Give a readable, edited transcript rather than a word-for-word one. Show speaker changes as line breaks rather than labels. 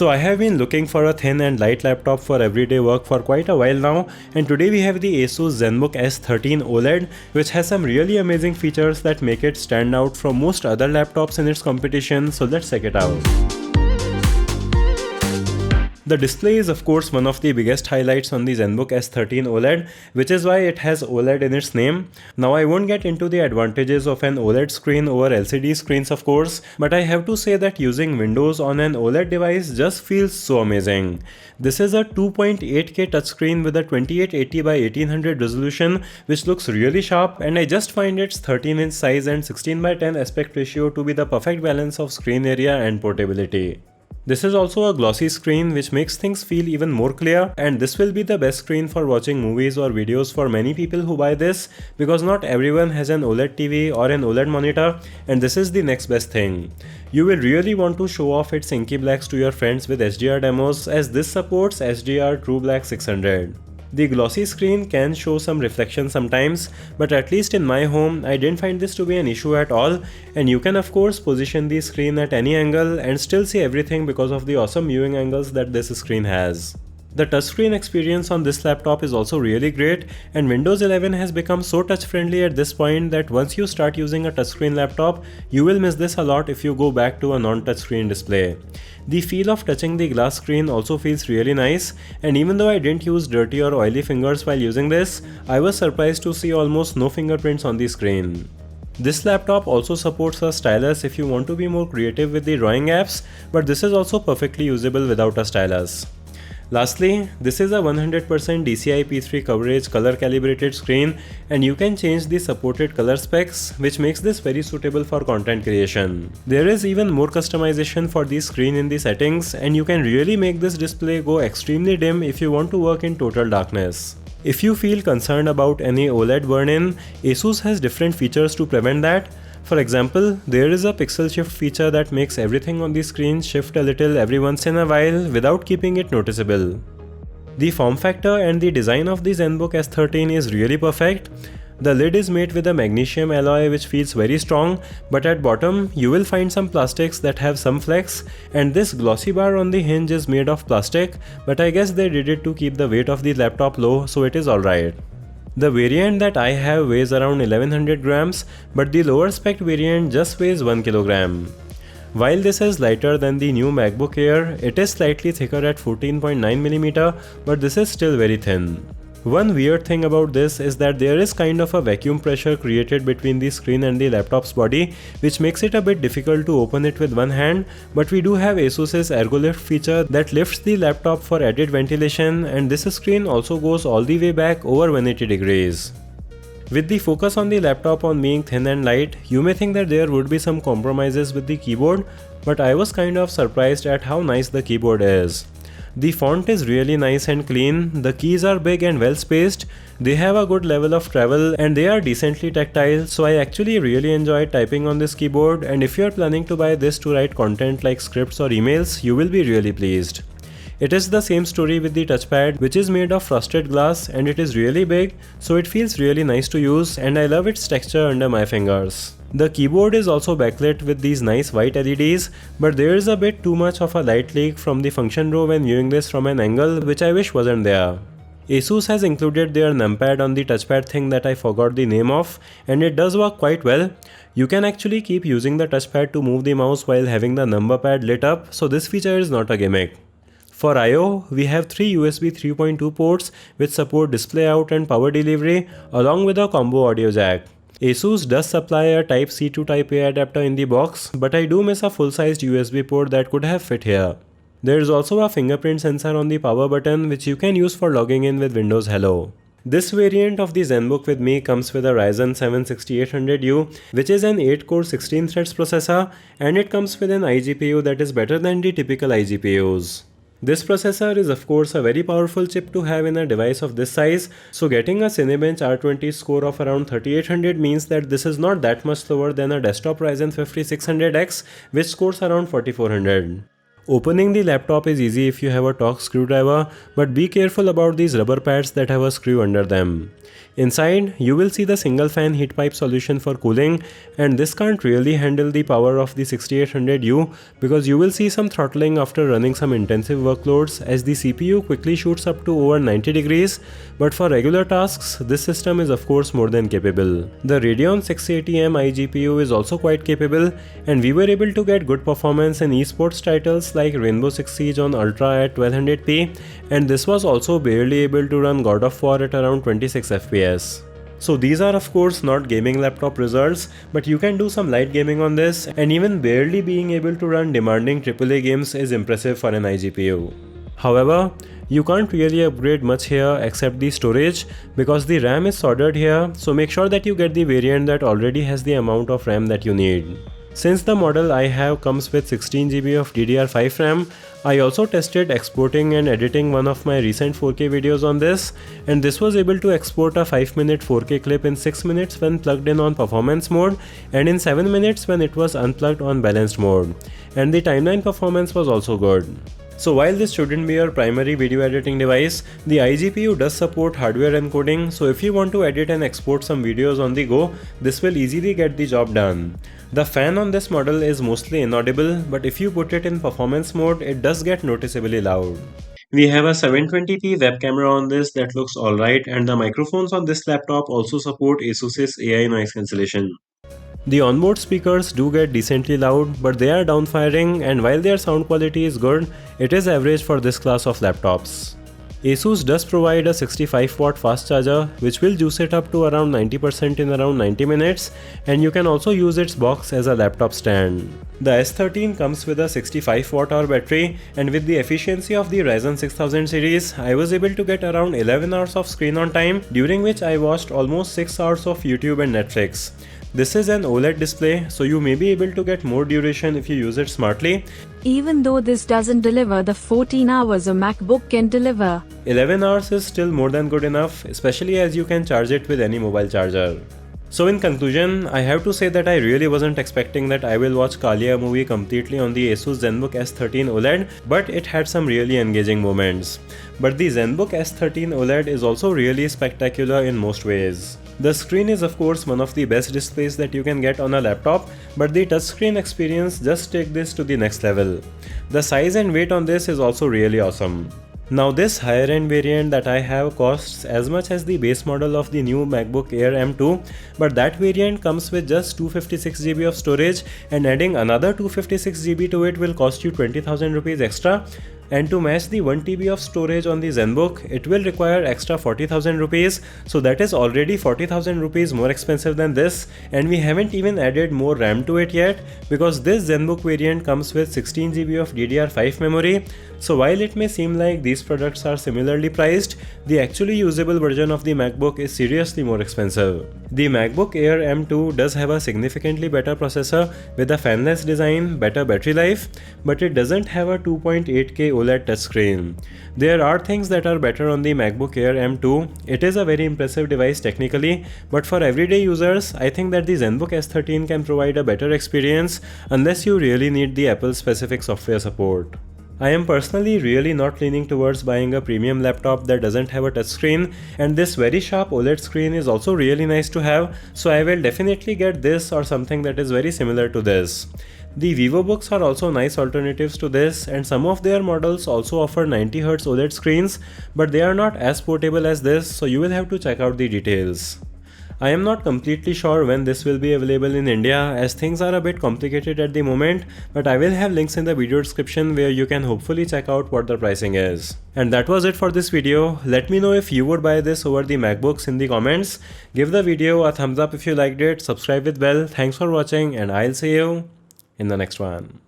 So I have been looking for a thin and light laptop for everyday work for quite a while now, and today we have the Asus ZenBook S13 OLED, which has some really amazing features that make it stand out from most other laptops in its competition, so let's check it out. The display is of course one of the biggest highlights on the ZenBook S13 OLED, which is why it has OLED in its name. Now I won't get into the advantages of an OLED screen over LCD screens of course, but I have to say that using Windows on an OLED device just feels so amazing. This is a 2.8K touchscreen with a 2880 by 1800 resolution, which looks really sharp, and I just find its 13-inch size and 16 by 10 aspect ratio to be the perfect balance of screen area and portability. This is also a glossy screen which makes things feel even more clear, and this will be the best screen for watching movies or videos for many people who buy this, because not everyone has an OLED TV or an OLED monitor, and this is the next best thing. You will really want to show off its inky blacks to your friends with HDR demos, as this supports HDR True Black 600. The glossy screen can show some reflection sometimes, but at least in my home I didn't find this to be an issue at all, and you can of course position the screen at any angle and still see everything because of the awesome viewing angles that this screen has. The touchscreen experience on this laptop is also really great, and Windows 11 has become so touch friendly at this point that once you start using a touchscreen laptop, you will miss this a lot if you go back to a non-touchscreen display. The feel of touching the glass screen also feels really nice, and even though I didn't use dirty or oily fingers while using this, I was surprised to see almost no fingerprints on the screen. This laptop also supports a stylus if you want to be more creative with the drawing apps, but this is also perfectly usable without a stylus. Lastly, this is a 100% DCI-P3 coverage color calibrated screen, and you can change the supported color specs, which makes this very suitable for content creation. There is even more customization for the screen in the settings, and you can really make this display go extremely dim if you want to work in total darkness. If you feel concerned about any OLED burn-in, Asus has different features to prevent that. For example, there is a pixel shift feature that makes everything on the screen shift a little every once in a while without keeping it noticeable. The form factor and the design of the ZenBook S13 is really perfect. The lid is made with a magnesium alloy which feels very strong, but at bottom you will find some plastics that have some flex, and this glossy bar on the hinge is made of plastic, but I guess they did it to keep the weight of the laptop low, so it is alright. The variant that I have weighs around 1100 grams, but the lower spec variant just weighs 1 kilogram. While this is lighter than the new MacBook Air, it is slightly thicker at 14.9mm, but this is still very thin. One weird thing about this is that there is kind of a vacuum pressure created between the screen and the laptop's body, which makes it a bit difficult to open it with one hand, but we do have Asus's ErgoLift feature that lifts the laptop for added ventilation, and this screen also goes all the way back over 180 degrees. With the focus on the laptop on being thin and light, you may think that there would be some compromises with the keyboard, but I was kind of surprised at how nice the keyboard is. The font is really nice and clean, the keys are big and well spaced, they have a good level of travel, and they are decently tactile, so I actually really enjoyed typing on this keyboard, and if you are planning to buy this to write content like scripts or emails, you will be really pleased. It is the same story with the touchpad, which is made of frosted glass, and it is really big, so it feels really nice to use, and I love its texture under my fingers. The keyboard is also backlit with these nice white LEDs, but there is a bit too much of a light leak from the function row when viewing this from an angle, which I wish wasn't there. Asus has included their numpad on the touchpad thing that I forgot the name of, and it does work quite well. You can actually keep using the touchpad to move the mouse while having the number pad lit up, so this feature is not a gimmick. For I/O, we have 3 USB 3.2 ports which support display out and power delivery, along with a combo audio jack. Asus does supply a Type-C to Type-A adapter in the box, but I do miss a full-sized USB port that could have fit here. There is also a fingerprint sensor on the power button which you can use for logging in with Windows Hello. This variant of the ZenBook with me comes with a Ryzen 7 6800U, which is an 8-core 16 threads processor, and it comes with an iGPU that is better than the typical iGPUs. This processor is of course a very powerful chip to have in a device of this size, so getting a Cinebench R20 score of around 3800 means that this is not that much slower than a desktop Ryzen 5600X, which scores around 4400. Opening the laptop is easy if you have a Torx screwdriver, but be careful about these rubber pads that have a screw under them. Inside, you will see the single fan heat pipe solution for cooling, and this can't really handle the power of the 6800U because you will see some throttling after running some intensive workloads as the CPU quickly shoots up to over 90 degrees, but for regular tasks, this system is of course more than capable. The Radeon 680M iGPU is also quite capable, and we were able to get good performance in esports titles like Rainbow Six Siege on Ultra at 1200p, and this was also barely able to run God of War at around 26 FPS. So these are of course not gaming laptop results, but you can do some light gaming on this, and even barely being able to run demanding AAA games is impressive for an iGPU. However, you can't really upgrade much here except the storage because the RAM is soldered here, so make sure that you get the variant that already has the amount of RAM that you need. Since the model I have comes with 16GB of DDR5 RAM, I also tested exporting and editing one of my recent 4K videos on this, and this was able to export a 5-minute 4K clip in 6 minutes when plugged in on performance mode and in 7 minutes when it was unplugged on balanced mode, and the timeline performance was also good. So while this shouldn't be your primary video editing device, the iGPU does support hardware encoding, so if you want to edit and export some videos on the go, this will easily get the job done. The fan on this model is mostly inaudible, but if you put it in performance mode, it does get noticeably loud. We have a 720p web camera on this that looks alright, and the microphones on this laptop also support Asus's AI noise cancellation. The onboard speakers do get decently loud, but they are downfiring, and while their sound quality is good, it is average for this class of laptops. Asus does provide a 65W fast charger, which will juice it up to around 90% in around 90 minutes, and you can also use its box as a laptop stand. The S13 comes with a 65Wh battery, and with the efficiency of the Ryzen 6000 series, I was able to get around 11 hours of screen on time, during which I watched almost 6 hours of YouTube and Netflix. This is an OLED display, so you may be able to get more duration if you use it smartly.
Even though this doesn't deliver the 14 hours a MacBook can deliver,
11 hours is still more than good enough, especially as you can charge it with any mobile charger. So in conclusion, I have to say that I really wasn't expecting that I will watch Kalia movie completely on the Asus ZenBook S13 OLED, but it had some really engaging moments. But the ZenBook S13 OLED is also really spectacular in most ways. The screen is of course one of the best displays that you can get on a laptop, but the touchscreen experience just takes this to the next level. The size and weight on this is also really awesome. Now this higher end variant that I have costs as much as the base model of the new MacBook Air M2, but that variant comes with just 256GB of storage, and adding another 256GB to it will cost you 20,000 rupees extra. And to match the 1TB of storage on the ZenBook, it will require extra 40,000 rupees, so that is already 40,000 rupees more expensive than this, and we haven't even added more RAM to it yet because this ZenBook variant comes with 16GB of DDR5 memory. So while it may seem like these products are similarly priced, the actually usable version of the MacBook is seriously more expensive. The MacBook Air M2 does have a significantly better processor with a fanless design, better battery life, but it doesn't have a 2.8K OLED touchscreen. There are things that are better on the MacBook Air M2. It is a very impressive device technically, but for everyday users, I think that the ZenBook S13 can provide a better experience unless you really need the Apple specific software support. I am personally really not leaning towards buying a premium laptop that doesn't have a touchscreen, and this very sharp OLED screen is also really nice to have, so I will definitely get this or something that is very similar to this. The VivoBooks are also nice alternatives to this, and some of their models also offer 90Hz OLED screens, but they are not as portable as this, so you will have to check out the details. I am not completely sure when this will be available in India, as things are a bit complicated at the moment, but I will have links in the video description where you can hopefully check out what the pricing is. And that was it for this video. Let me know if you would buy this over the MacBooks in the comments. Give the video a thumbs up if you liked it, subscribe with bell. Thanks for watching, and I'll see you in the next one.